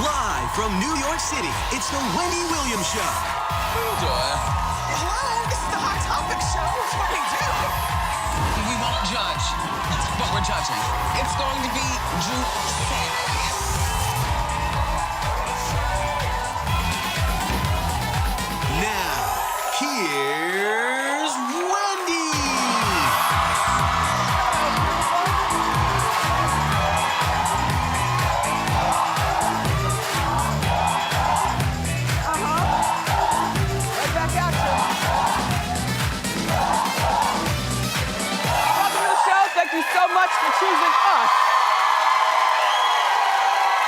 Live from New York City, it's the Wendy Williams Show. Hello, this is the Hot Topic Show. What do we do? We won't judge, but we're judging. It's going to be juicy. Now, here's Wendy. Right back at you. Welcome to the show. Thank you so much for choosing us.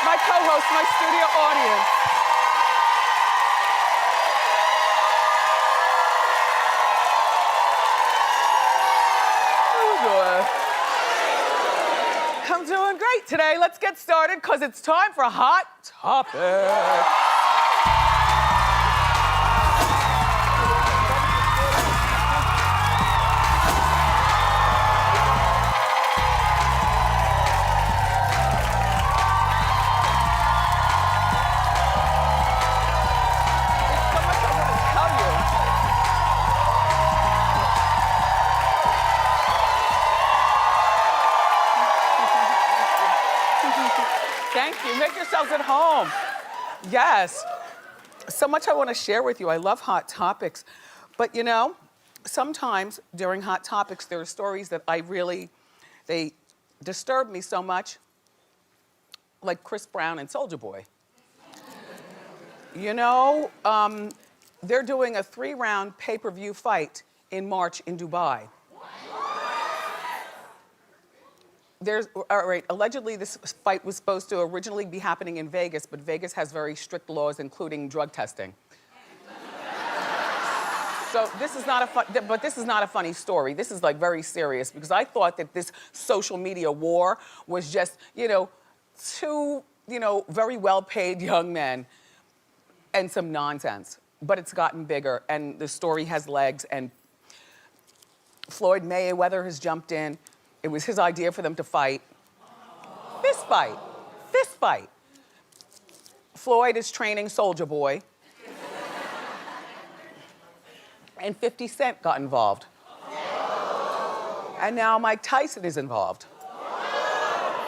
My co-host, my studio audience. I'm doing great today. Let's get started because it's time for Hot Topic. There's so much I want to tell you. Thank you. Make yourselves at home. Yes. So much I want to share with you. I love Hot Topics. But you know, sometimes during Hot Topics, there are stories that they disturb me so much, like Chris Brown and Soulja Boy. You know, they're doing a 3-round pay-per-view fight in March in Dubai. All right, allegedly this fight was supposed to originally be happening in Vegas, but Vegas has very strict laws, including drug testing. So this is not a funny story. This is like very serious because I thought that this social media war was just, two, very well-paid young men and some nonsense. But it's gotten bigger and the story has legs and Floyd Mayweather has jumped in. It was his idea for them to fight. Fist fight. Fist fight. Floyd is training Soulja Boy. And 50 Cent got involved. And now Mike Tyson is involved.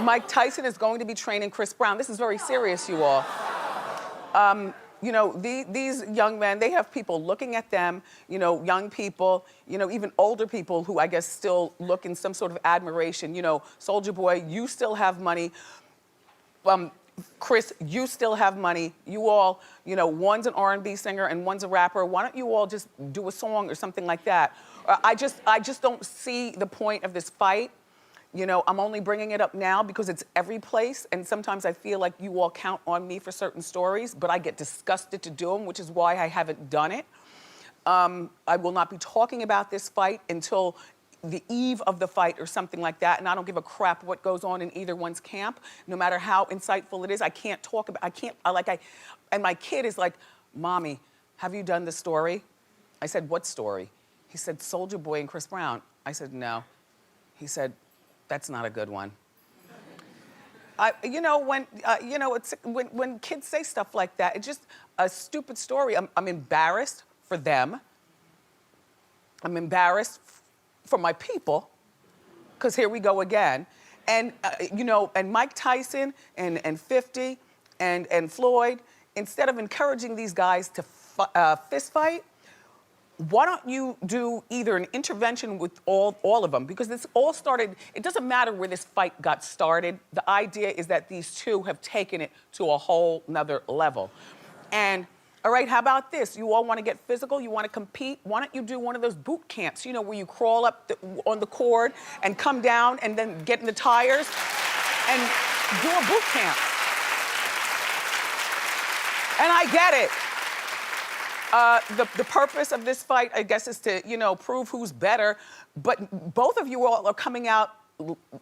Mike Tyson is going to be training Chris Brown. This is very serious, you all. These young men, they have people looking at them, young people, even older people who I guess still look in some sort of admiration. Soulja Boy, you still have money. Chris, you still have money. You all, one's an R&B singer and one's a rapper. Why don't you all just do a song or something like that? I just don't see the point of this fight. I'm only bringing it up now because it's every place, and sometimes I feel like you all count on me for certain stories, but I get disgusted to do them, which is why I haven't done it. I will not be talking about this fight until the eve of the fight or something like that, and I don't give a crap what goes on in either one's camp, no matter how insightful it is. I can't talk about, and my kid is like, Mommy, have you done the story? I said, what story? He said, Soulja Boy and Chris Brown. I said, no. He said, that's not a good one. When kids say stuff like that, it's just a stupid story. I'm embarrassed for them. I'm embarrassed for my people, because here we go again. And, and Mike Tyson and 50 and Floyd, instead of encouraging these guys to fist fight, why don't you do either an intervention with all of them? Because this all started, it doesn't matter where this fight got started. The idea is that these two have taken it to a whole nother level. And, all right, how about this? You all want to get physical, you want to compete? Why don't you do one of those boot camps, where you crawl up on the cord and come down and then get in the tires and do a boot camp. And I get it. The purpose of this fight, I guess, is to, prove who's better. But both of you all are coming out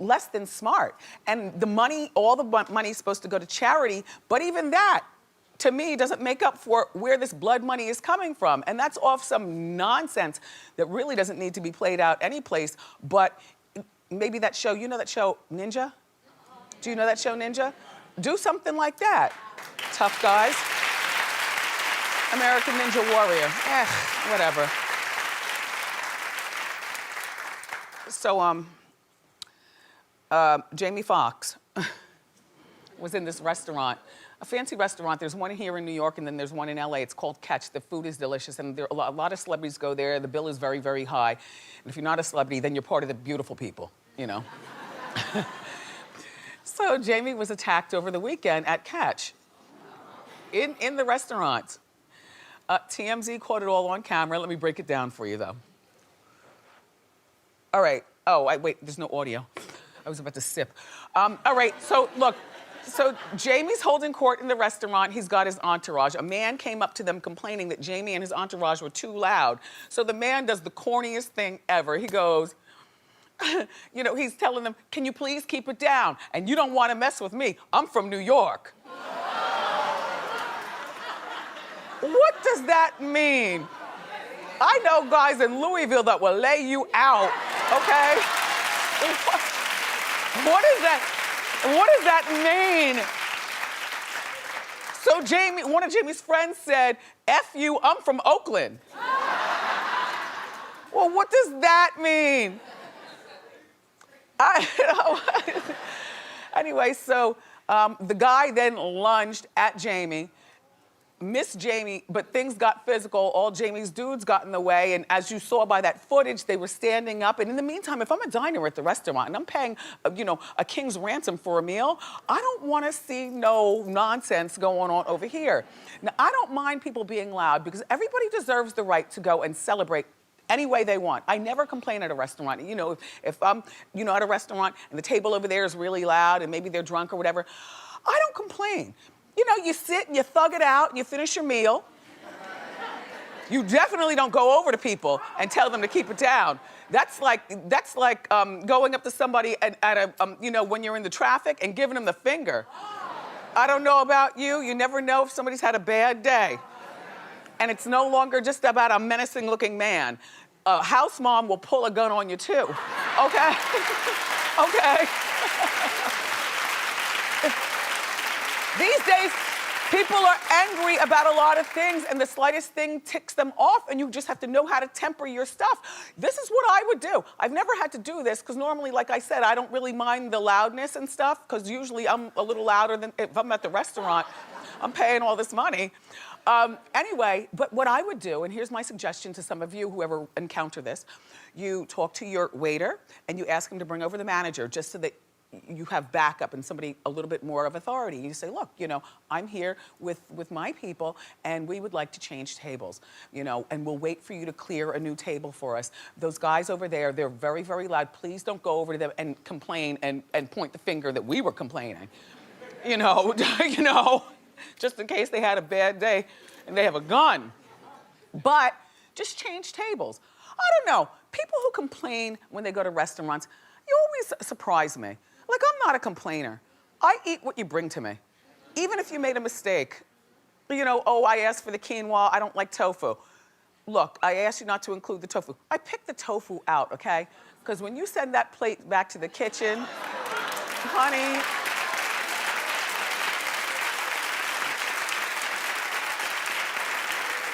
less than smart. And the money, all the money is supposed to go to charity. But even that, to me, doesn't make up for where this blood money is coming from. And that's off some nonsense that really doesn't need to be played out anyplace. But maybe that show, that show Ninja? Do you know that show Ninja? Do something like that. Tough guys. American Ninja Warrior. Whatever. So, Jamie Foxx was in this restaurant, a fancy restaurant. There's one here in New York and then there's one in LA. It's called Catch. The food is delicious and a lot of celebrities go there. The bill is very, very high. And if you're not a celebrity, then you're part of the beautiful people, you know. So Jamie was attacked over the weekend at Catch in the restaurant. TMZ caught it all on camera. Let me break it down for you though. All right. Oh, wait, there's no audio. I was about to sip. All right, so look. So Jamie's holding court in the restaurant. He's got his entourage. A man came up to them complaining that Jamie and his entourage were too loud. So the man does the corniest thing ever. He goes, you know, he's telling them, can you please keep it down? And you don't want to mess with me. I'm from New York. What does that mean? I know guys in Louisville that will lay you out, okay? What is that? What does that mean? So Jamie, one of Jamie's friends said, F you, I'm from Oakland. Well, what does that mean? Anyway, so the guy then lunged at Jamie, missed Jamie, but things got physical. All Jamie's dudes got in the way, and as you saw by that footage, they were standing up. And in the meantime, if I'm a diner at the restaurant and I'm paying, you know, a king's ransom for a meal, I don't want to see no nonsense going on over here. Now, I don't mind people being loud because everybody deserves the right to go and celebrate any way they want. I never complain at a restaurant. You know, if I'm, you know, at a restaurant and the table over there is really loud and maybe they're drunk or whatever, I don't complain. You know, you sit and you thug it out and you finish your meal. You definitely don't go over to people and tell them to keep it down. That's like going up to somebody at a, you know, when you're in the traffic and giving them the finger. I don't know about you. You never know if somebody's had a bad day. And it's no longer just about a menacing looking man. A house mom will pull a gun on you too, okay? Okay. These days, people are angry about a lot of things and the slightest thing ticks them off and you just have to know how to temper your stuff. This is what I would do. I've never had to do this because normally, like I said, I don't really mind the loudness and stuff because usually I'm a little louder than if I'm at the restaurant. I'm paying all this money. Anyway, but what I would do, and here's my suggestion to some of you who ever encounter this, you talk to your waiter and you ask him to bring over the manager just so that you have backup and somebody a little bit more of authority. You say, look, you know, I'm here with my people and we would like to change tables, you know, and we'll wait for you to clear a new table for us. Those guys over there, they're very, very loud. Please don't go over to them and complain and point the finger that we were complaining. You know, you know, just in case they had a bad day and they have a gun. But just change tables. I don't know, people who complain when they go to restaurants, you always surprise me. Like, I'm not a complainer. I eat what you bring to me. Even if you made a mistake. You know, oh, I asked for the quinoa, I don't like tofu. Look, I asked you not to include the tofu. I picked the tofu out, okay? Because when you send that plate back to the kitchen, honey,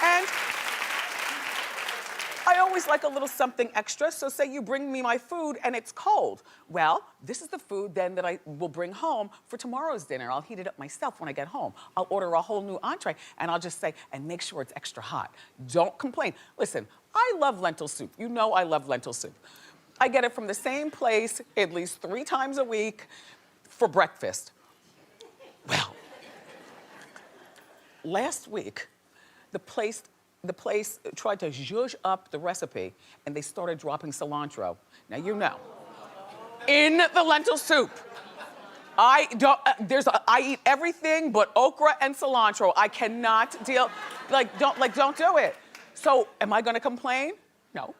and I always like a little something extra, so say you bring me my food and it's cold. Well, this is the food then that I will bring home for tomorrow's dinner. I'll heat it up myself when I get home. I'll order a whole new entree and I'll just say, and make sure it's extra hot. Don't complain. Listen, I love lentil soup. You know I love lentil soup. I get it from the same place at least 3 times a week for breakfast. Well, last week, the place tried to zhuzh up the recipe and they started dropping cilantro. Now you know, in the lentil soup. I eat everything but okra and cilantro. I cannot deal, don't do it. So am I gonna complain? No,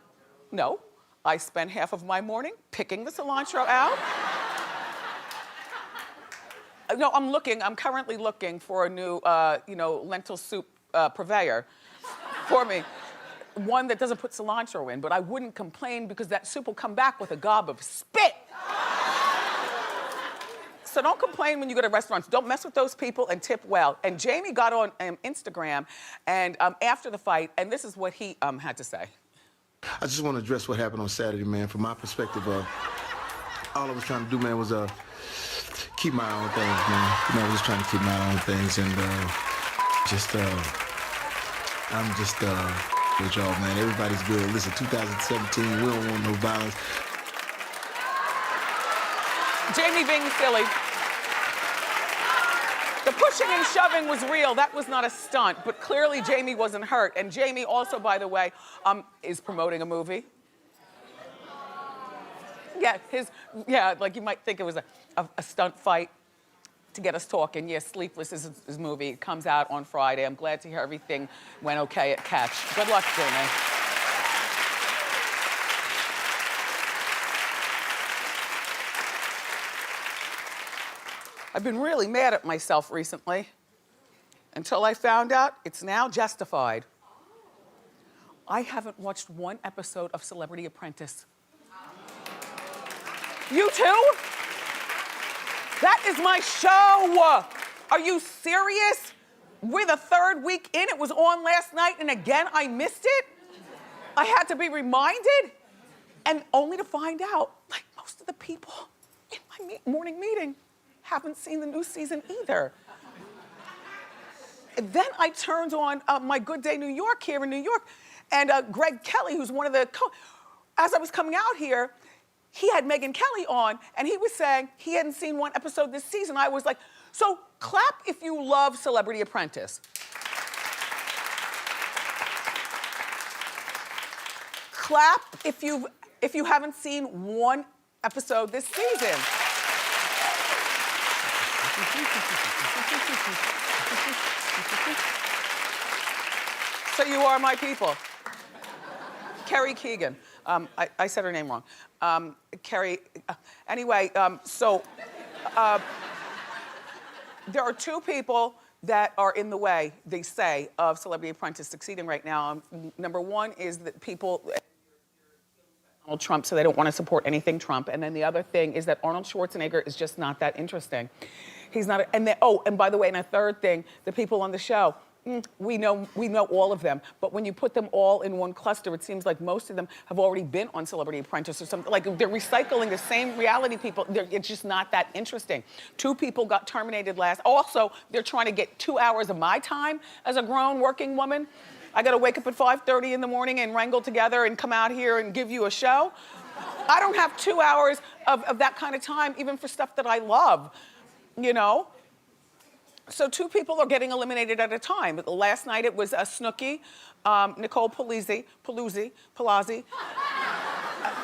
no. I spent half of my morning picking the cilantro out. No, I'm currently looking for a new, you know, lentil soup purveyor for me. One that doesn't put cilantro in, but I wouldn't complain because that soup will come back with a gob of spit. So don't complain when you go to restaurants. Don't mess with those people and tip well. And Jamie got on Instagram and after the fight, and this is what he had to say. I just want to address what happened on Saturday, man. From my perspective, all I was trying to do, man, was keep my own things, man. You know, I was just trying to keep my own things, and I'm just with y'all, man. Everybody's good. Listen, 2017, we don't want no violence. Jamie being silly. The pushing and shoving was real. That was not a stunt, but clearly Jamie wasn't hurt. And Jamie also, by the way, is promoting a movie. Yeah, like you might think it was a stunt fight to get us talking. Yes, Sleepless is his movie. It comes out on Friday. I'm glad to hear everything went okay at Catch. Good luck, Jamie. I've been really mad at myself recently until I found out it's now justified. I haven't watched one episode of Celebrity Apprentice. You too? That is my show. Are you serious? We're the third week in. It was on last night and again I missed it. I had to be reminded and only to find out, like most of the people in my morning meeting haven't seen the new season either. And then I turned on my Good Day New York here in New York, and Greg Kelly, who's one of the, as I was coming out here, he had Megyn Kelly on, and he was saying he hadn't seen one episode this season. I was like, so clap if you love Celebrity Apprentice. Clap if you haven't seen one episode this season. So you are my people. Carrie Keegan. I said her name wrong. Carrie, anyway, there are two people that are in the way, they say, of Celebrity Apprentice succeeding right now. Number one is that people Donald Trump, so they don't want to support anything Trump. And then the other thing is that Arnold Schwarzenegger is just not that interesting. He's not, and by the way, and a third thing, the people on the show, we know all of them, but when you put them all in one cluster, it seems like most of them have already been on Celebrity Apprentice or something. Like they're recycling the same reality people. It's just not that interesting. Two people got terminated last. Also, they're trying to get 2 hours of my time as a grown working woman. I gotta wake up at 5:30 in the morning and wrangle together and come out here and give you a show. I don't have 2 hours of that kind of time, even for stuff that I love, you know? So two people are getting eliminated at a time. Last night it was Snooki, Nicole Palazzi.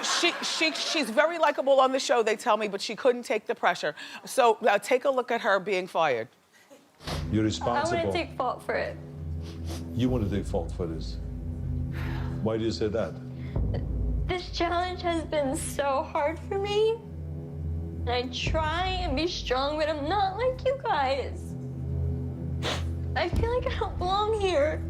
She's very likable on the show, they tell me, but she couldn't take the pressure. So take a look at her being fired. You're responsible. I want to take fault for it. You want to take fault for this. Why do you say that? This challenge has been so hard for me. And I try and be strong, but I'm not like you guys. I feel like I don't belong here.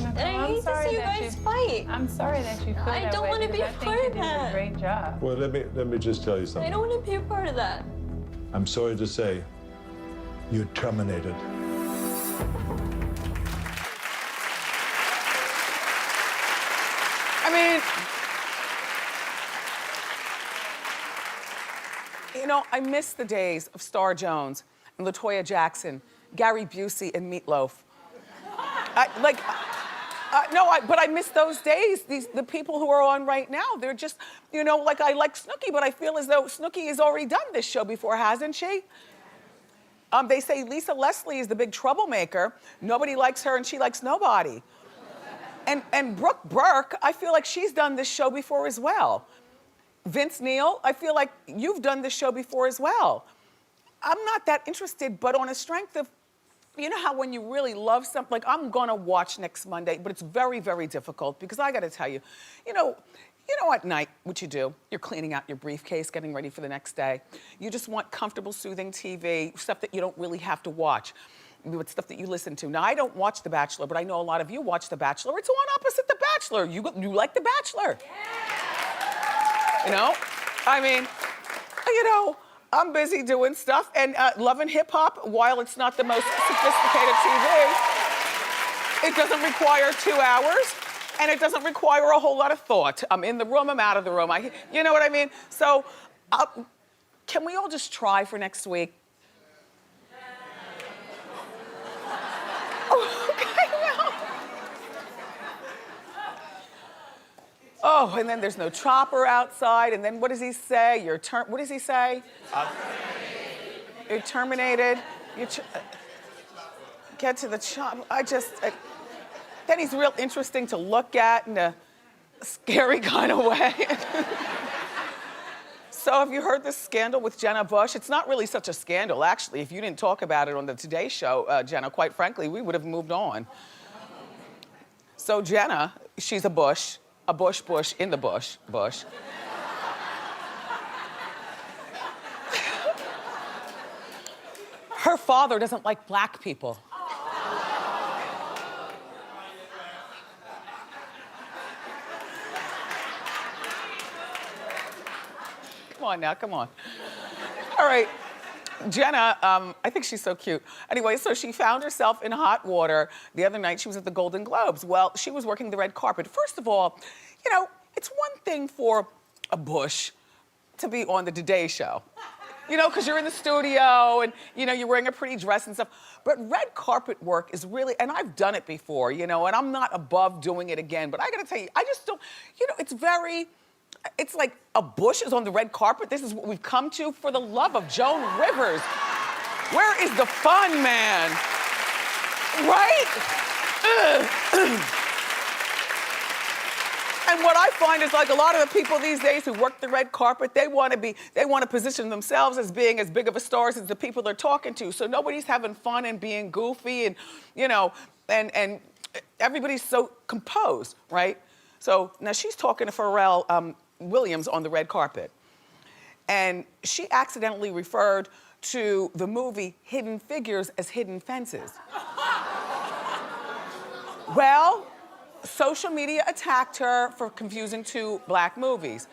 Nicole, And I hate to see you guys fight. I'm sorry that you feel that way. I don't want to be a because I part think of you did a that. great job. Well, let me just tell you something. I don't want to be a part of that. I'm sorry to say, you're terminated. I mean, you know, I miss the days of Star Jones and LaToya Jackson, Gary Busey and Meatloaf. But I miss those days. The people who are on right now, they're just, you know, like I like Snooki, but I feel as though Snooki has already done this show before, hasn't she? They say Lisa Leslie is the big troublemaker. Nobody likes her and she likes nobody. And Brooke Burke, I feel like she's done this show before as well. Vince Neil, I feel like you've done this show before as well. I'm not that interested, but on a strength of, you know how when you really love something, like I'm gonna watch next Monday, but it's very, very difficult because I gotta tell you, you know at night what you do, you're cleaning out your briefcase, getting ready for the next day. You just want comfortable, soothing TV, stuff that you don't really have to watch. With stuff that you listen to. Now, I don't watch The Bachelor, but I know a lot of you watch The Bachelor. It's on opposite The Bachelor. You like The Bachelor. Yeah. You know? I mean, you know, I'm busy doing stuff and loving hip hop. While it's not the most sophisticated TV, it doesn't require 2 hours and it doesn't require a whole lot of thought. I'm in the room, I'm out of the room. You know what I mean? So, can we all just try for next week? Oh, and then there's no chopper outside, and then what does he say? What does he say? You're terminated. Get to the chopper. Then he's real interesting to look at in a scary kind of way. So have you heard this scandal with Jenna Bush? It's not really such a scandal, actually. If you didn't talk about it on the Today Show, Jenna, quite frankly, we would have moved on. So Jenna, she's a bush in the bush. Her father doesn't like black people. Come on now, come on. All right. Jenna, I think she's so cute. Anyway, so she found herself in hot water the other night. She was at the Golden Globes. Well, she was working the red carpet. First of all, you know, it's one thing for a Bush to be on the Today Show. You know, because you're in the studio and, you know, you're wearing a pretty dress and stuff. But red carpet work is really, and I've done it before, you know, and I'm not above doing it again. But I gotta tell you, I just don't, you know, it's like a Bush is on the red carpet. This is what we've come to. For the love of Joan Rivers. Where is the fun, man? Right? And what I find is like a lot of the people these days who work the red carpet, they want to position themselves as being as big of a stars as the people they're talking to. So nobody's having fun and being goofy and, you know, and everybody's so composed, right? So now she's talking to Pharrell Williams on the red carpet. And she accidentally referred to the movie Hidden Figures as Hidden Fences. Well, social media attacked her for confusing two black movies.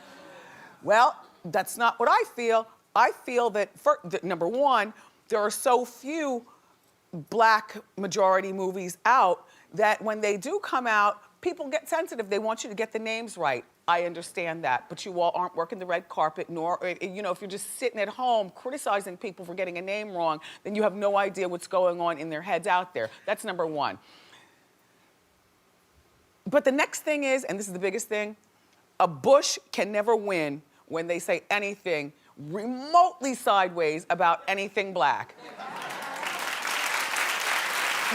Well, that's not what I feel. I feel that, number one, there are so few black majority movies out that when they do come out, people get sensitive. They want you to get the names right. I understand that, but you all aren't working the red carpet, nor, you know, if you're just sitting at home criticizing people for getting a name wrong, then you have no idea what's going on in their heads out there. That's number one. But the next thing is, and this is the biggest thing, a Bush can never win when they say anything remotely sideways about anything black.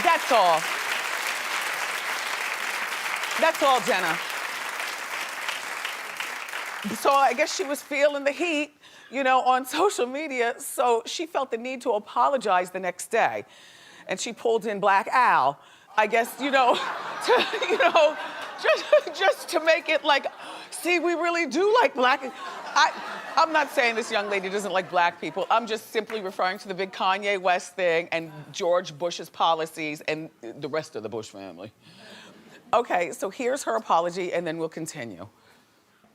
That's all. That's all, Jenna. So I guess she was feeling the heat, you know, on social media, so she felt the need to apologize the next day. And she pulled in Black Al, I guess, you know, just to make it like, see, we really do like black. I'm not saying this young lady doesn't like black people. I'm just simply referring to the big Kanye West thing and George Bush's policies and the rest of the Bush family. Okay, so here's her apology and then we'll continue.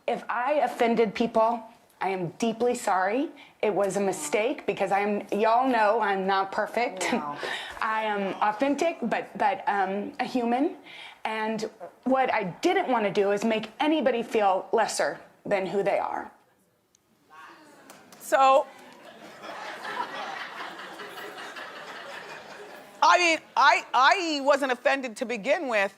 If I offended people, I am deeply sorry. It was a mistake because y'all know I'm not perfect. No. I am authentic, but a human. And what I didn't want to do is make anybody feel lesser than who they are. So, I mean, I wasn't offended to begin with.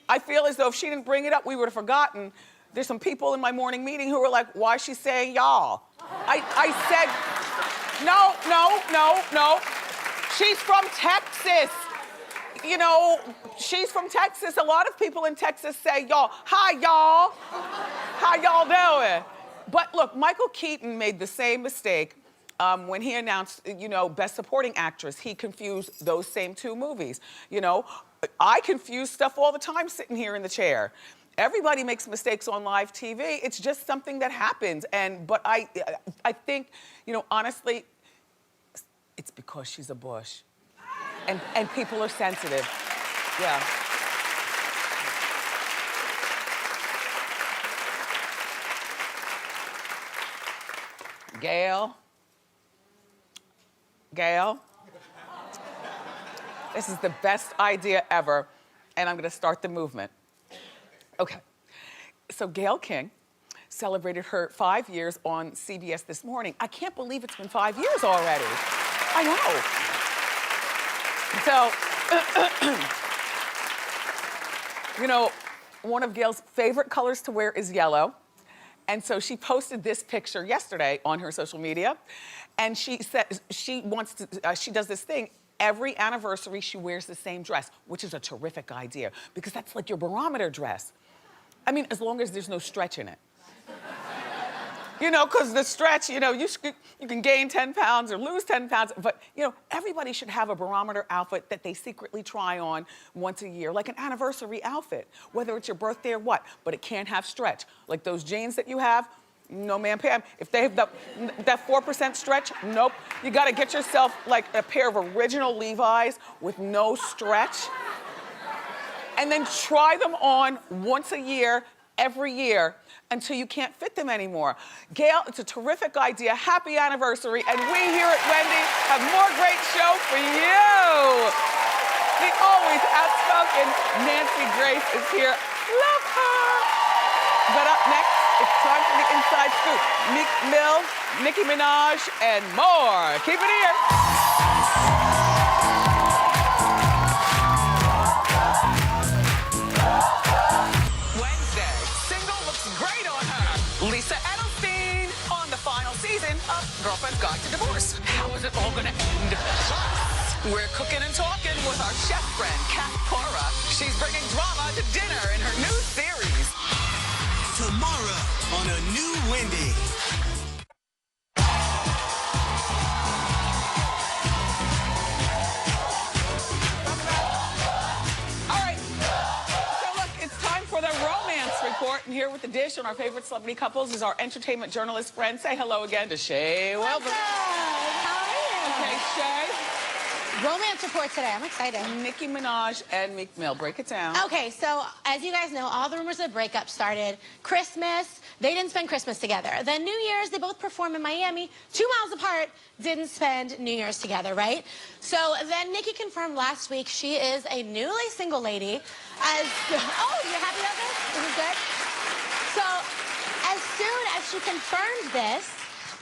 I feel as though if she didn't bring it up, we would have forgotten. There's some people in my morning meeting who were like, why is she saying y'all? I said, no. She's from Texas. You know, she's from Texas. A lot of people in Texas say y'all. Hi, y'all. How y'all doing? But look, Michael Keaton made the same mistake when he announced, you know, Best Supporting Actress. He confused those same two movies. You know, I confuse stuff all the time sitting here in the chair. Everybody makes mistakes on live TV. It's just something that happens. But I think, you know, honestly, it's because she's a Bush. And people are sensitive. Yeah. Gayle, Gayle, this is the best idea ever, and I'm gonna start the movement. Okay, so Gayle King celebrated her 5 years on CBS this morning. I can't believe it's been 5 years already. I know. So, you know, one of Gayle's favorite colors to wear is yellow. And so she posted this picture yesterday on her social media. And she said she does this thing. Every anniversary, she wears the same dress, which is a terrific idea because that's like your barometer dress. I mean, as long as there's no stretch in it. You know, because the stretch, you know, you can gain 10 pounds or lose 10 pounds, but, you know, everybody should have a barometer outfit that they secretly try on once a year, like an anniversary outfit, whether it's your birthday or what, but it can't have stretch. Like those jeans that you have, no ma'am, Pam. If they have that 4% stretch, nope. You gotta get yourself like a pair of original Levi's with no stretch, and then try them on once a year, every year, until you can't fit them anymore. Gayle, it's a terrific idea. Happy anniversary. And we here at Wendy have more great show for you. The always outspoken Nancy Grace is here. Love her. But up next, it's time for the Inside Scoop. Meek Mill, Nicki Minaj, and more. Keep it here. Girlfriend's Guide to Divorce. How is it all gonna end? Plus, we're cooking and talking with our chef friend, Kat Cora. She's bringing drama to dinner in her new series. Tomorrow on a new Wendy. All right. So look, it's time for the romance report. And here with the dish on our favorite celebrity couples is our entertainment journalist friend. Say hello again to Shay Welber. How are you? Okay, Shay. Romance report today. I'm excited. Nicki Minaj and Meek Mill. Break it down. Okay, so as you guys know, all the rumors of breakup started. Christmas, they didn't spend Christmas together. Then New Year's, they both performed in Miami, 2 miles apart, didn't spend New Year's together, right? So then Nicki confirmed last week she is a newly single lady. Oh, you're happy about this? This is good? So as soon as she confirmed this,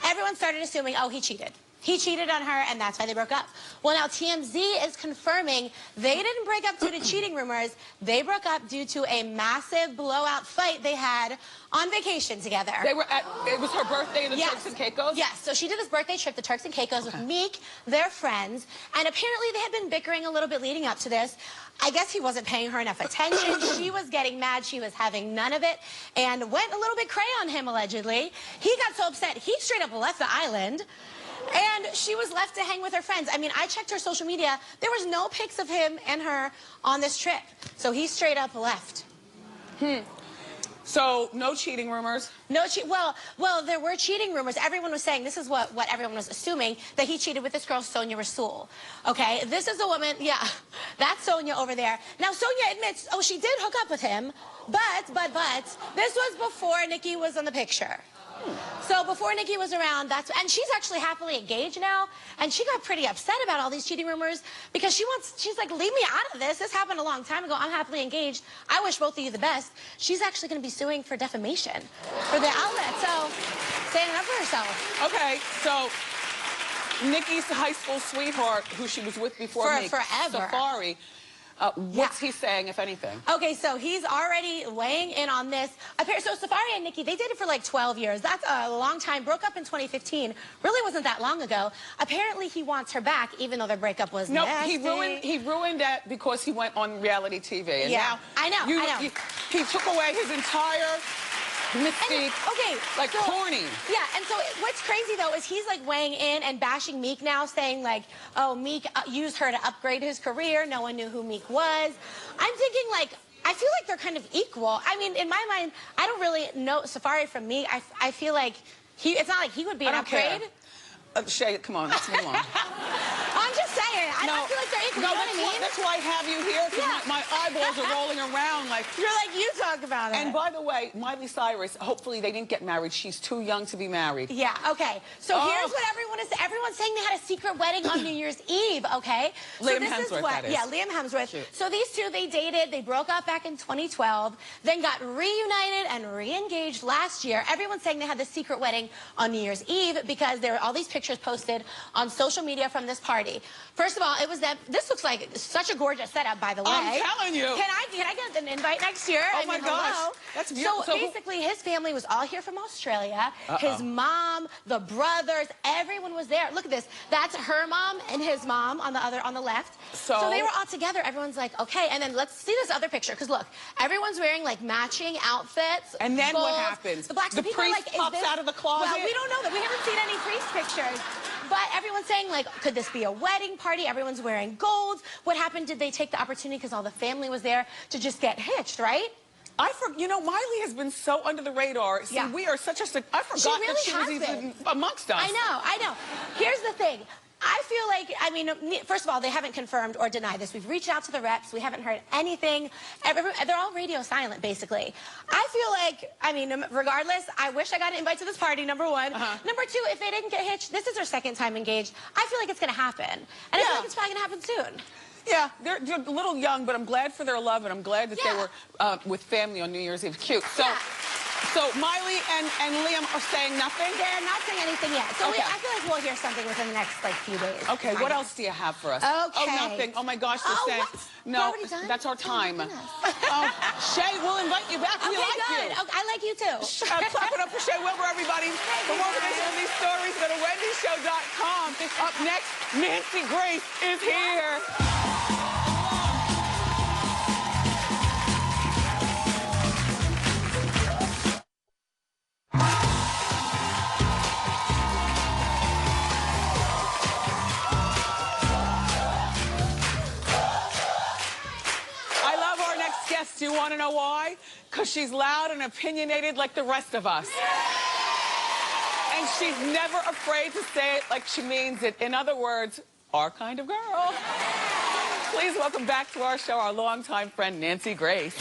everyone started assuming, oh, he cheated. He cheated on her, and that's why they broke up. Well, now TMZ is confirming they didn't break up due to cheating rumors. They broke up due to a massive blowout fight they had on vacation together. They were at, it was her birthday in the Turks and Caicos? Yes, so she did this birthday trip to Turks and Caicos with Meek, their friends, and apparently they had been bickering a little bit leading up to this. I guess he wasn't paying her enough attention. She was getting mad. She was having none of it and went a little bit cray on him, allegedly. He got so upset, he straight up left the island. And she was left to hang with her friends. I mean, I checked her social media. There was no pics of him and her on this trip. So he straight up left. So, no cheating rumors? No well, there were cheating rumors. Everyone was saying, this is what everyone was assuming, that he cheated with this girl, Sonia Rasul. Okay, this is the woman, yeah, that's Sonia over there. Now, Sonia admits, oh, she did hook up with him, but, this was before Nicki was in the picture. So before Nicki was around, and she's actually happily engaged now, and she got pretty upset about all these cheating rumors because she's like, leave me out of this. This happened a long time ago. I'm happily engaged. I wish both of you the best. She's actually going to be suing for defamation for the outlet, so standing up for herself. Okay, so Nicki's high school sweetheart, who she was with before Meek, forever. Safari, what's he saying, if anything? Okay, so he's already weighing in on this. So Safari and Nicki, they dated for like 12 years. That's a long time. Broke up in 2015. Really wasn't that long ago. Apparently, he wants her back, even though their breakup was nasty. He ruined that because he went on reality TV. And yeah, now I know. He took away his entire mystique, like corny. Yeah, and so what's crazy, though, is he's, like, weighing in and bashing Meek now, saying, like, oh, Meek used her to upgrade his career. No one knew who Meek was. I'm thinking, like, I feel like they're kind of equal. I mean, in my mind, I don't really know Safari from Meek. I feel like it's not like he would be an upgrade. Shay, come on, let's move on. I'm just saying. I feel like they're equal. You know what I mean? That's why I have you here, because my eyeballs are rolling around like... You're like, you talk about it. And by the way, Miley Cyrus, hopefully they didn't get married. She's too young to be married. Yeah, okay. So here's what everyone is... Everyone's saying they had a secret wedding on New Year's Eve, okay? Liam so this Hemsworth, is what, that is. Yeah, Liam Hemsworth. Shoot. So these two, they dated, they broke up back in 2012, then got reunited and re-engaged last year. Everyone's saying they had the secret wedding on New Year's Eve because there were all these pictures posted on social media from this party. First of all, it was them. This looks like such a gorgeous setup, by the way. I'm telling you. Can I get an invite next year? Oh my gosh. Hello. That's beautiful. So basically, his family was all here from Australia. His mom, the brothers, everyone was there. Look at this. That's her mom and his mom on the left. So they were all together. Everyone's like, okay. And then let's see this other picture, because look, everyone's wearing like matching outfits. And then gold. what happens? The black the people are priest like, pops out of the closet? Well, we don't know that. We haven't seen any priest pictures. But everyone's saying, like, could this be a wedding party? Everyone's wearing gold. What happened? Did they take the opportunity, because all the family was there, to just get hitched, right? You know, Miley has been so under the radar. See, we are such a... I forgot that she was even amongst us. I know. Here's the thing. I feel like, I mean, first of all, they haven't confirmed or denied this. We've reached out to the reps. We haven't heard anything. They're all radio silent, basically. I feel like, I mean, regardless, I wish I got an invite to this party, number one. Number two, if they didn't get hitched, this is their second time engaged. I feel like it's going to happen. And I feel like it's probably going to happen soon. Yeah, they're a little young, but I'm glad for their love, and I'm glad that they were with family on New Year's Eve. Cute. So Miley and Liam are saying nothing? They're not saying anything yet. So I feel like we'll hear something within the next, like, few days. Okay, what else do you have for us? Okay. Oh, nothing. Oh, my gosh, they're saying... What? No, We're already done? that's our time. Oh, Shay, we'll invite you back. We like good. you. Okay, I like you, too. Clap it up for Shay Wilbur, everybody. For more information on these stories, go to wendyshow.com. Up next, Nancy Grace is here. Do you want to know why? Because she's loud and opinionated like the rest of us. And she's never afraid to say it like she means it. In other words, our kind of girl. Please welcome back to our show our longtime friend, Nancy Grace.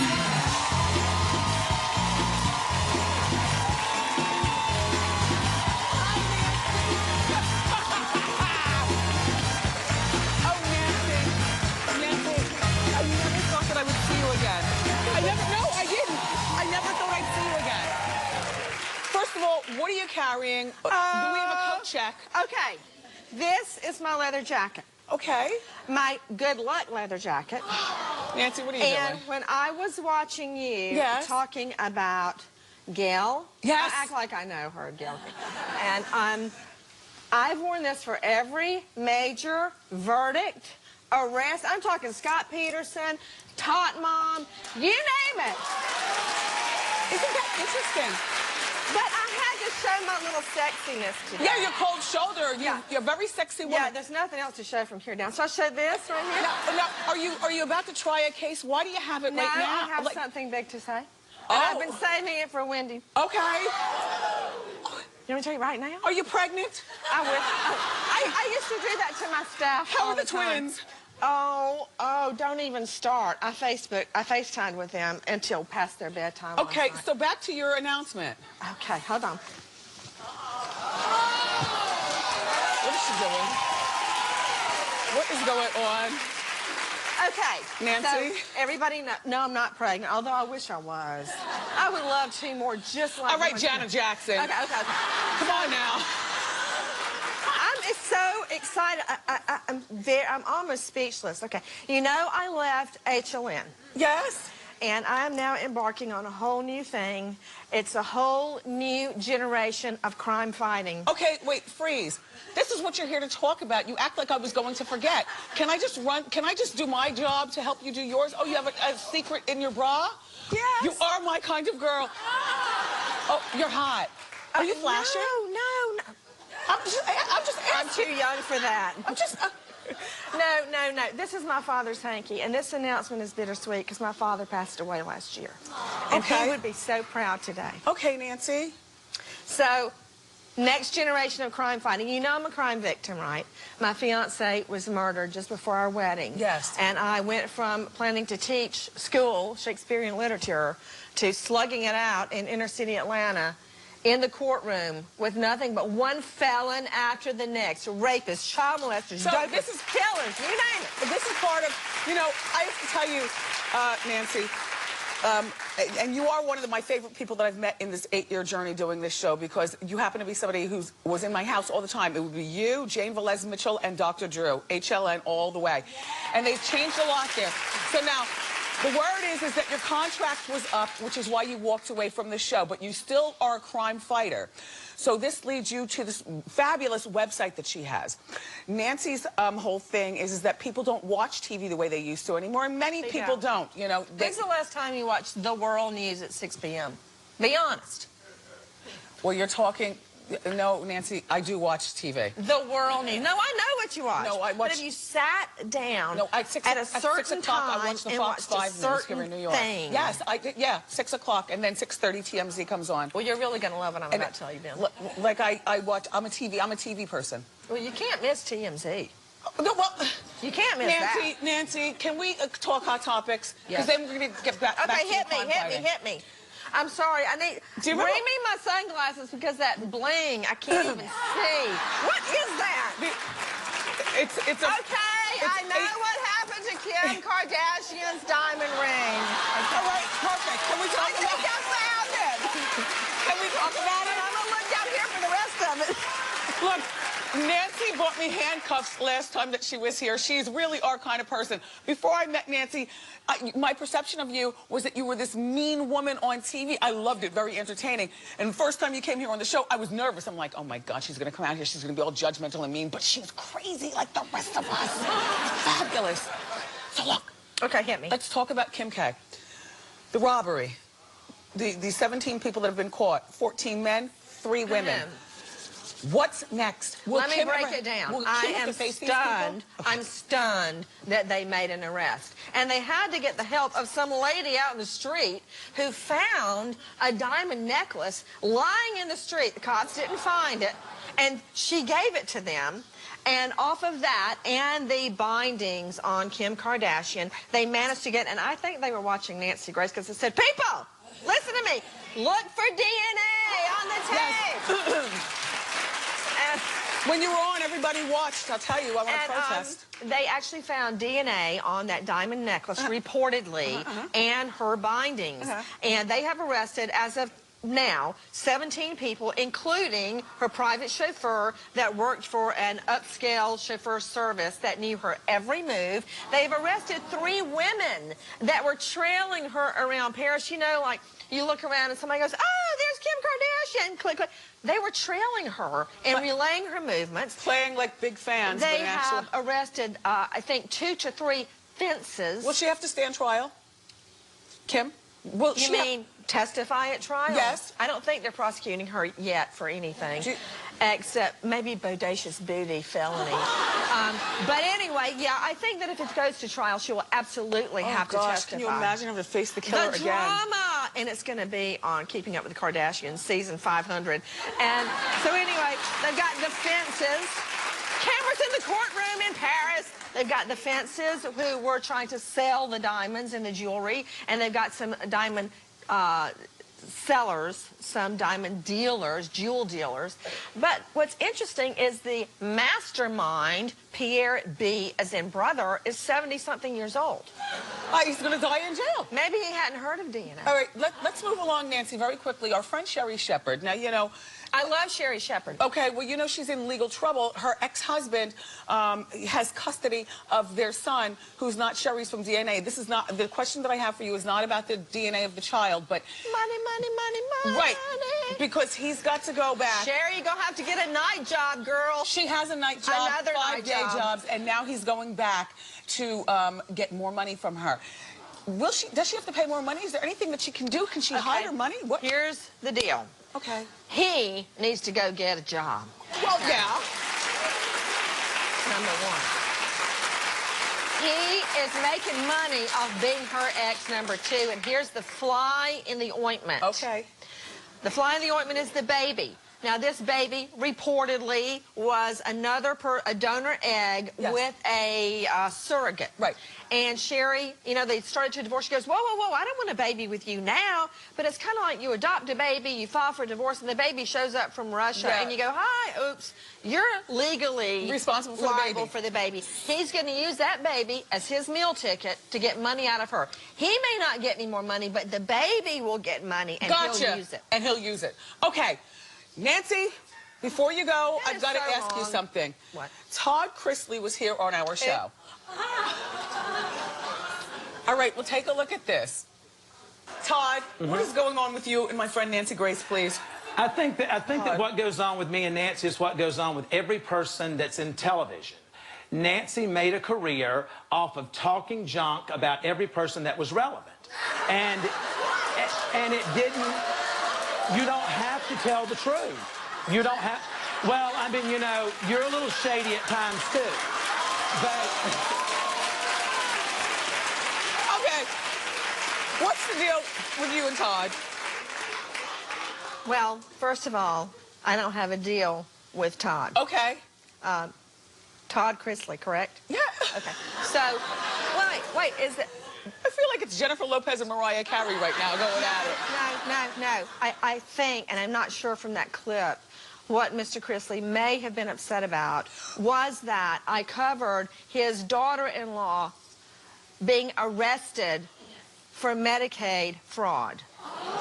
What are you carrying? Do we have a coat check? Okay. This is my leather jacket. Okay. My good luck leather jacket. Nancy, what are you doing? And when I was watching you talking about Gayle, I act like I know her, Gayle King. And I've worn this for every major verdict, arrest. I'm talking Scott Peterson, Tot Mom, you name it. Isn't that interesting? But I had to show my little sexiness today. Yeah, your cold shoulder. You're a very sexy woman. Yeah, there's nothing else to show from here down. So I show this right here. Now, are you about to try a case? Why do you have it right now? No, I have something big to say. And I've been saving it for Wendy. Okay. You want me to tell you right now? Are you pregnant? I wish. I used to do that to my staff. How are the twins? Oh, don't even start. I FaceTimed with them until past their bedtime. Okay, so back to your announcement. Okay, hold on. What is she doing? What is going on? Okay, Nancy? So everybody knows. No, I'm not pregnant, although I wish I was. I would love 2 more just like... All right, Janet Jackson. Okay. Come on now. I'm so excited. I'm almost speechless. Okay. You know, I left HLN. Yes. And I am now embarking on a whole new thing. It's a whole new generation of crime fighting. Okay, wait, freeze. This is what you're here to talk about. You act like I was going to forget. Can I just do my job to help you do yours? Oh, you have a secret in your bra? Yes. You are my kind of girl. Oh, you're hot. Are you flashing? No. I'm too young for that. I'm just... No. This is my father's hanky, and this announcement is bittersweet because my father passed away last year. And he would be so proud today. Okay, Nancy. So, Next generation of crime fighting. You know I'm a crime victim, right? My fiance was murdered just before our wedding. Yes. And I went from planning to teach school, Shakespearean literature, to slugging it out in inner city Atlanta in the courtroom with nothing but one felon after the next. Rapists, child molesters, So dopists, this is killers, you name it. This is part of, you know, I have to tell you, Nancy, and you are one of my favorite people that I've met in this 8-year journey doing this show, because you happen to be somebody who was in my house all the time. It would be you, Jane Velez Mitchell, and Dr. Drew, HLN all the way. And they've changed a lot there. So now, the word is that your contract was up, which is why you walked away from the show, but you still are a crime fighter. So this leads you to this fabulous website that she has. Nancy's whole thing is that people don't watch TV the way they used to anymore, and many people don't, you know. When's the last time you watched the World News at 6 p.m.? Be honest. Well, you're talking... No, Nancy, I do watch TV. The World News. No, I know what you watch. No, I watch... But if you sat down at a certain time I watch the and Foxx watched 5 News here in New York. Thing. Yes, 6 o'clock, and then 6:30 TMZ comes on. Well, you're really going to love what I'm about to tell you, Ben. Like I watch, I'm a TV person. Well, you can't miss TMZ. No, well, you can't miss that. Nancy, can we talk hot topics? Because then we're going to get back Okay, to hit me. I'm sorry, I need... Bring me my sunglasses, because that bling, I can't even see. What is that? I know what happened to Kim Kardashian's diamond ring. All right, perfect. Can we talk about it? I found it. Can we talk about it? I'm going to look down here for the rest of it. Look, Nancy bought me handcuffs last time that she was here. She's really our kind of person. Before I met Nancy, my perception of you was that you were this mean woman on TV. I loved it, very entertaining. And the first time you came here on the show, I was nervous. I'm like, oh my God, she's gonna come out here, she's gonna be all judgmental and mean, but she was crazy like the rest of us. Fabulous. So look. Okay, hit me. Let's talk about Kim K. The robbery. The 17 people that have been caught. 14 men, 3 women. What's next? Let me break it down. I am stunned. I'm stunned that they made an arrest. And they had to get the help of some lady out in the street who found a diamond necklace lying in the street. The cops didn't find it. And she gave it to them. And off of that and the bindings on Kim Kardashian, they managed to get, and I think they were watching Nancy Grace, because it said, people, listen to me. Look for DNA on the tape. Yes. When you were on, everybody watched. I'll tell you, I want to protest. They actually found DNA on that diamond necklace, reportedly, and her bindings. And they have arrested, as of now, 17 people, including her private chauffeur that worked for an upscale chauffeur service that knew her every move. They've arrested 3 women that were trailing her around Paris. You know, like, you look around and somebody goes, oh, there's Kim Kardashian. Click, click. They were trailing her and relaying her movements. Playing like big fans. They have arrested, I think, 2 to 3 fences. Will she have to stand trial? Kim? Will you mean testify at trial? Yes. I don't think they're prosecuting her yet for anything, except maybe bodacious booty felony. But anyway, yeah, I think that if it goes to trial, she will absolutely have to testify. Can you imagine having to face the killer again? The drama! And it's going to be on Keeping Up with the Kardashians, season 500. And so anyway, they've got the fences. Cameras in the courtroom in Paris. They've got the fences who were trying to sell the diamonds and the jewelry. And they've got some diamond sellers, some diamond dealers, jewel dealers. But what's interesting is the mastermind, Pierre B., as in brother, is 70-something years old. He's going to die in jail. Maybe he hadn't heard of DNA. All right, let's move along, Nancy, very quickly. Our friend Sherry Shepherd. Now, you know... I love Sherry Shepherd. Okay, well, you know she's in legal trouble. Her ex-husband has custody of their son, who's not Sherry's from DNA. This is not... The question that I have for you is not about the DNA of the child, but... Money, money, money, money. Right, because he's got to go back. Sherry, you're going to have to get a night job, girl. She has a night job, another 5-day jobs, and now he's going back to get more money from her. Does she have to pay more money? Is there anything that she can do? Can she hide her money? What? Here's the deal. Okay. He needs to go get a job. Well, yeah. Number 1. He is making money off being her ex, number 2. And here's the fly in the ointment. Okay. The fly in the ointment is the baby. Now, this baby reportedly was a donor egg with a surrogate. Right. And Sherry, you know, they started to divorce. She goes, whoa, whoa, whoa, I don't want a baby with you now. But it's kind of like you adopt a baby, you file for divorce, and the baby shows up from Russia, and you go, hi, oops, you're legally responsible for liable for the baby. He's going to use that baby as his meal ticket to get money out of her. He may not get any more money, but the baby will get money, and he'll use it. And he'll use it. Okay, Nancy, before you go, I've got to ask you something. What? Todd Chrisley was here on our show. All right, well, take a look at this. Todd, what is going on with you and my friend Nancy Grace, please? I think that what goes on with me and Nancy is what goes on with every person that's in television. Nancy made a career off of talking junk about every person that was relevant. And it didn't, you don't have to tell the truth. You don't have, well, I mean, you know, you're a little shady at times too. But... Okay, what's the deal with you and Todd? Well, first of all, I don't have a deal with Todd. Okay. Todd Chrisley, correct? Yeah. Okay. So, wait, is it... I feel like it's Jennifer Lopez and Mariah Carey right now going at it. No. I think, and I'm not sure from that clip, what Mr. Chrisley may have been upset about was that I covered his daughter-in-law being arrested for Medicaid fraud.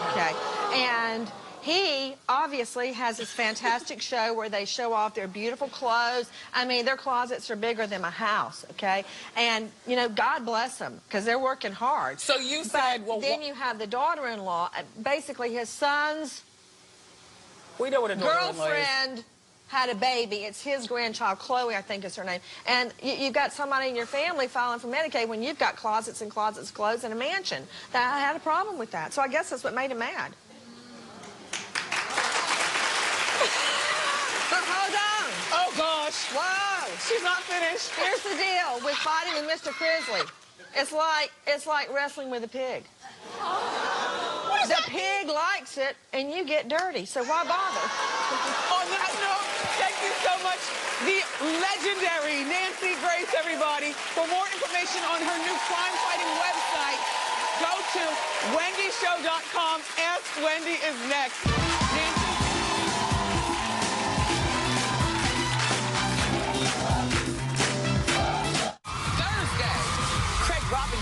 Okay? And he obviously has this fantastic show where they show off their beautiful clothes. I mean, their closets are bigger than my house, okay? And, you know, God bless them, because they're working hard. So you said, well... Then you have the daughter-in-law, basically his son's we know what a daughter-in-law is. girlfriend had a baby. It's his grandchild, Chloe, I think is her name. And you've got somebody in your family filing for Medicaid when you've got closets and closets closed in a mansion. That I had a problem with that. So I guess that's what made him mad. Hold on. Oh, gosh. Whoa. She's not finished. Here's the deal with fighting with Mr. Chrisley. It's like wrestling with a pig. The pig likes it, and you get dirty, so why bother? On that note, thank you so much. The legendary Nancy Grace, everybody. For more information on her new crime-fighting website, go to wendyshow.com. Ask Wendy is next. Nancy?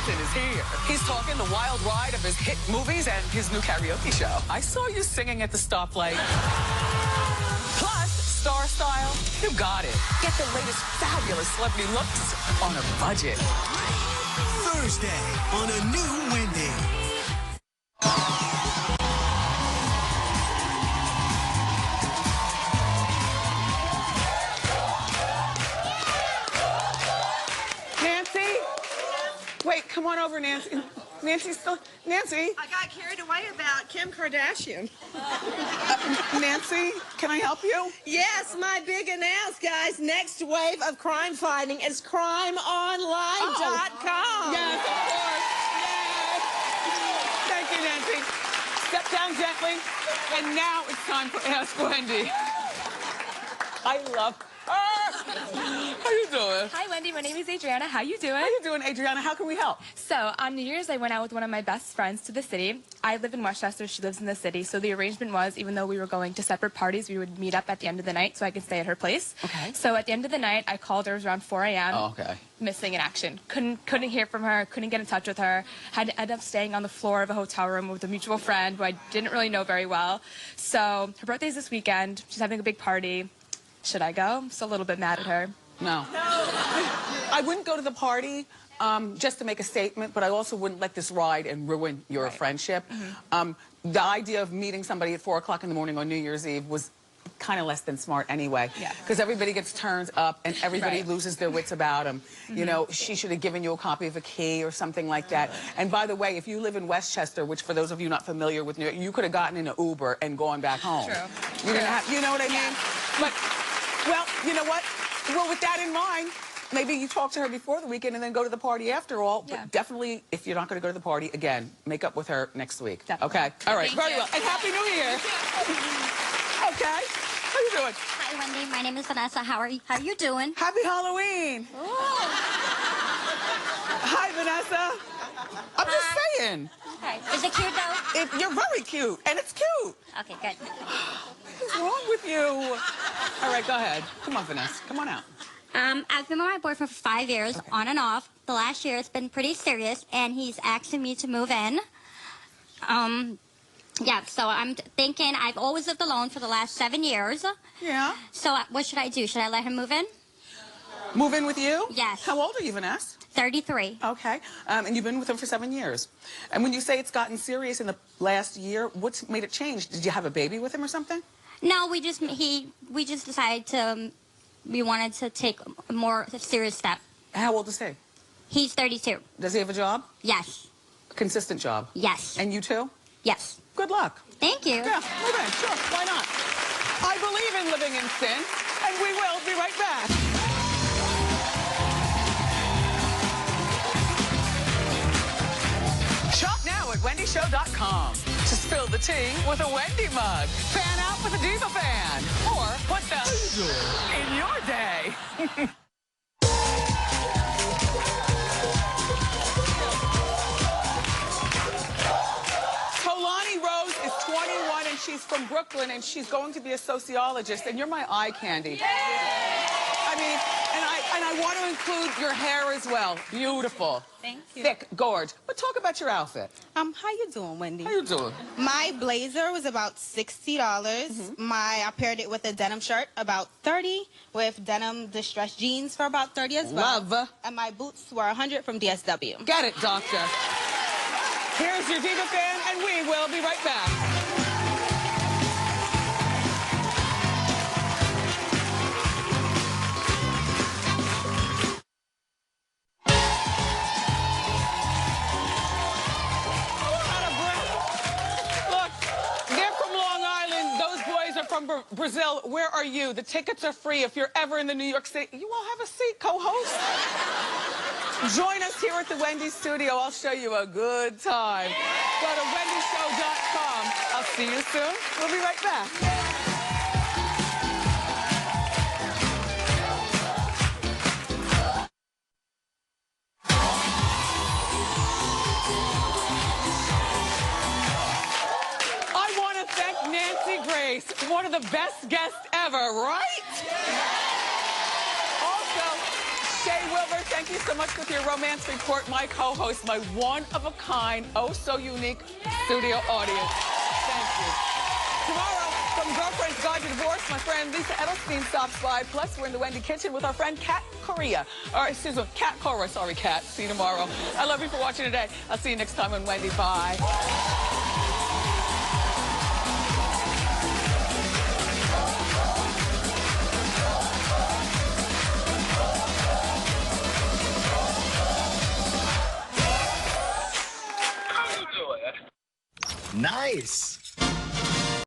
Is here. He's talking the wild ride of his hit movies and his new karaoke show. I saw you singing at the stoplight. Plus, star style, you got it. Get the latest fabulous celebrity looks on a budget. Thursday on A New Wendy. Wait, come on over, Nancy. Nancy's still... Nancy? I got carried away about Kim Kardashian. Nancy, can I help you? Yes, my big announce, guys. Next wave of crime fighting is crimeonline.com. Yes, of course. Yes. Thank you, Nancy. Step down gently. And now it's time for Ask Wendy. I love her. How you doing? Hi, Wendy. My name is Adriana. How you doing? How you doing, Adriana? How can we help? So, on New Year's, I went out with one of my best friends to the city. I live in Westchester. She lives in the city. So the arrangement was, even though we were going to separate parties, we would meet up at the end of the night so I could stay at her place. Okay. So at the end of the night, I called her. It was around 4 a.m. Oh, okay. Missing in action. Couldn't hear from her. Couldn't get in touch with her. Had to end up staying on the floor of a hotel room with a mutual friend who I didn't really know very well. So her birthday's this weekend. She's having a big party. Should I go? I'm still a little bit mad at her. No. I wouldn't go to the party just to make a statement, but I also wouldn't let this ride and ruin your friendship. The idea of meeting somebody at 4 o'clock in the morning on New Year's Eve was kind of less than smart anyway. Yeah. Because everybody gets turned up and everybody loses their wits about them. You know, she should have given you a copy of a key or something like that. And by the way, if you live in Westchester, which for those of you not familiar with New York, you could have gotten in an Uber and gone back home. True. You didn't have, you know what I mean? But, well, you know what? Well, with that in mind, maybe you talk to her before the weekend and then go to the party after all. But definitely, if you're not going to go to the party, again, make up with her next week. Definitely. Okay? All right. Thank Very you. well. And Happy New Year. Okay. How you doing? Hi, Wendy. My name is Vanessa. How are you doing? Happy Halloween. Hi, Vanessa. I'm just saying. Okay. Is it cute, though? You're very cute, and it's cute. Okay, good. What's wrong with you? All right, go ahead. Come on, Vanessa. Come on out. I've been with my boyfriend for 5 years, on and off. The last year it's been pretty serious, and he's asking me to move in. Yeah, so I'm thinking I've always lived alone for the last 7 years. Yeah. So what should I do? Should I let him move in? Move in with you? Yes. How old are you, Vanessa? 33. Okay. And you've been with him for 7 years. And when you say it's gotten serious in the last year, what's made it change? Did you have a baby with him or something? No, we just decided to, we wanted to take a more serious step. How old is he? He's 32. Does he have a job? Yes. A consistent job? Yes. And you too? Yes. Good luck. Thank you. Yeah, move in. Sure, why not? I believe in living in sin, and we will be right back. Shop now at wendyshow.com to spill the tea with a Wendy mug, fan out with a Diva fan, or put the in your day. Tolani Rose is 21 and she's from Brooklyn and she's going to be a sociologist, and you're my eye candy. I mean, and I want to include your hair as well. Beautiful. Thank you. Thick, gorge. But talk about your outfit. How you doing, Wendy? How you doing? My blazer was about $60. I paired it with a denim shirt, about $30, with denim distressed jeans for about $30 as well. Love. And my boots were $100 from DSW. Get it, doctor. Here's your Diva fan, and we will be right back. From Brazil, where are you? The tickets are free. If you're ever in the New York City, you will have a seat, co-host. Join us here at the Wendy studio. I'll show you a good time. Go to wendyshow.com. I'll see you soon. We'll be right back. One of the best guests ever, right? Also, Shay Wilbur, thank you so much with your romance report. My co-host, my one-of-a-kind, oh-so-unique studio audience. Thank you. Tomorrow, from Girlfriend's Guide to Divorce, my friend Lisa Edelstein stops by. Plus, we're in the Wendy kitchen with our friend Kat Korea. Or, excuse me, Kat Cora. Sorry, Kat. See you tomorrow. I love you for watching today. I'll see you next time on Wendy. Bye. Nice.